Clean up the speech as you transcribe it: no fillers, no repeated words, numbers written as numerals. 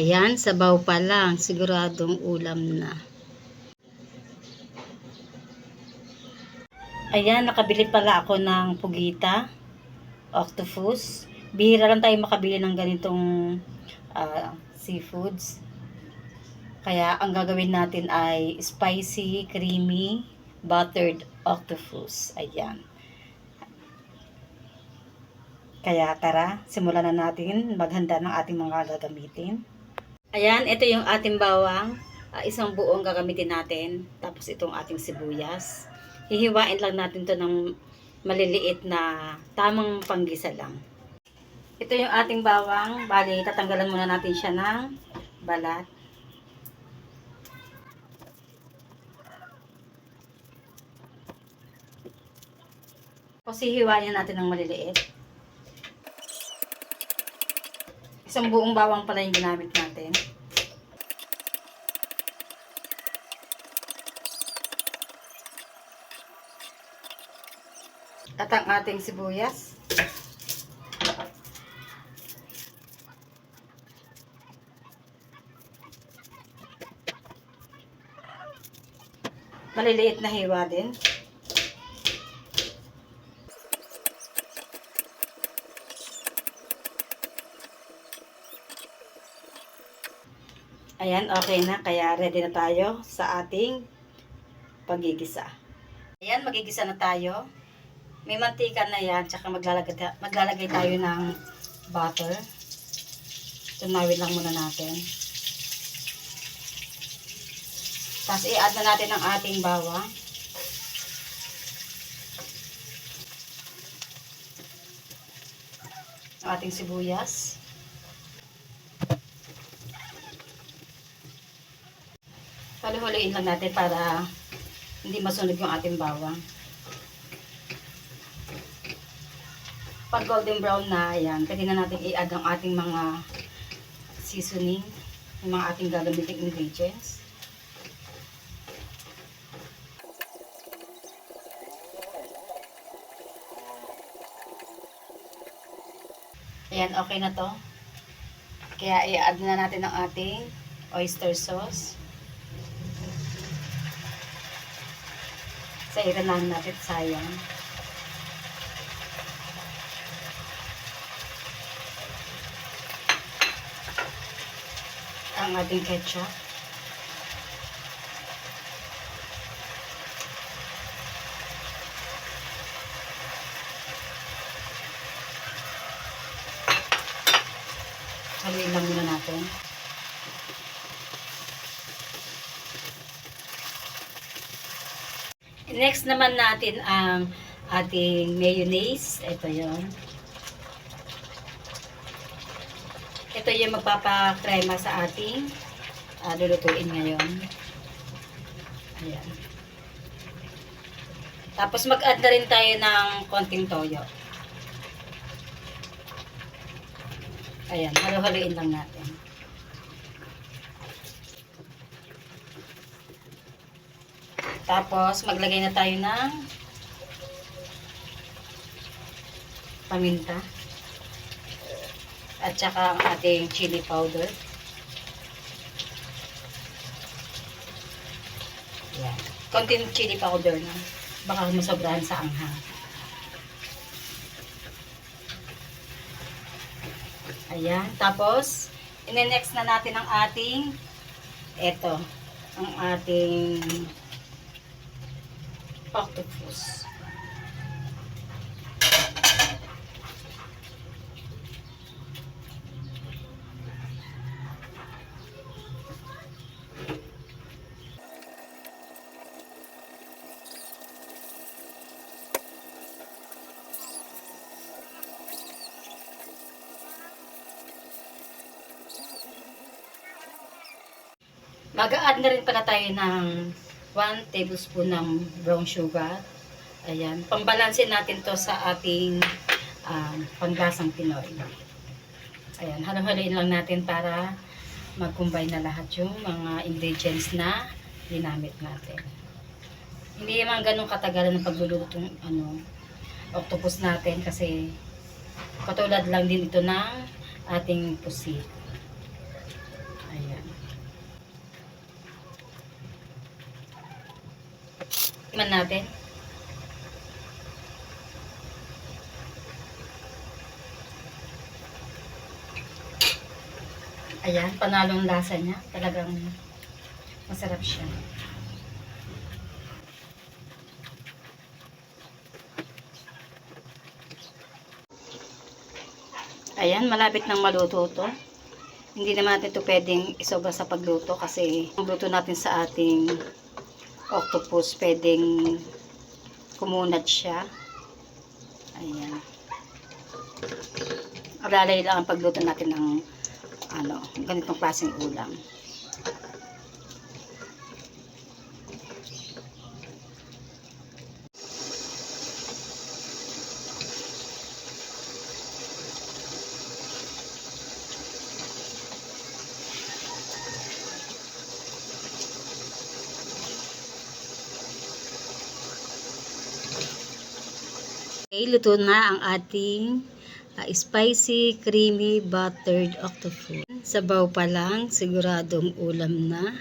Ayan, sabaw pa lang. Siguradong ulam na. Ayan, nakabili pala ako ng pugita, octopus. Bihira lang tayo makabili ng ganitong seafoods. Kaya ang gagawin natin ay spicy, creamy, buttered octopus. Ayan. Kaya tara, simulan na natin maghanda ng ating mga gagamitin. Ayan, ito yung ating bawang. Isang buong gagamitin natin. Tapos itong ating sibuyas. Hihiwain lang natin to ng maliliit na tamang panggisa lang. Ito yung ating bawang. Bali, tatanggalan muna natin siya ng balat. Tapos hihiwain natin ng maliliit. Isang buong bawang pala yung ginamit natin. At ang ating sibuyas. Maliliit na hiwa din. Ayan, okay na. Kaya ready na tayo sa ating pagigisa. Ayan, magigisa na tayo. May mantika na yan. Tsaka maglalagay tayo ng butter. Tunawin lang muna natin. Tapos i-add na natin ang ating bawang. Ang ating sibuyas. Huli-huliin lang natin para hindi masunog yung ating bawang. Pag golden brown na, ayan, pwede na natin i-add ang ating mga seasoning, yung mga ating gagamiting ingredients. Ayan, okay na to. Kaya i-add na natin ang ating oyster sauce. Sairan lang natin, sayang. Ang ating ketchup. Haluin lang muna natin. Next naman natin ang ating mayonnaise. Ito yon. Ito yung magpapakrema sa ating lulutuin ngayon. Ayan. Tapos mag-add na rin tayo ng konting toyo. Ayan, halu-haluin lang natin. Tapos, maglagay na tayo ng paminta. At saka ang ating chili powder. Ayan. Konting chili powder na. Baka masobrahan sa anghang. Ayan. Tapos, ine-next na natin ang ating ang ating octopus. Mag-a-add na rin pala tayo ng 1 tablespoon ng brown sugar. Ayan. Pambalansin natin to sa ating panglasang Pinoy. Ayan. Halu-haluin lang natin para mag-combine na lahat yung mga ingredients na ginamit natin. Hindi naman ganun katagalan ng pagluluto ng octopus natin kasi katulad lang din ito ng ating pusit. Tikman natin. Ayan, panalong lasa niya. Talagang masarap siya. Ayan, malapit nang maluto to. Hindi naman natin ito pwedeng isobra sa pagluto kasi ang luto natin sa ating octopus pwedeng kumunat siya. Ayan. Alalay lang ang pagluto natin ng ganitong klaseng ulam. Okay, luto na ang ating spicy, creamy, buttered octopus. Sabaw pa lang, siguradong ulam na.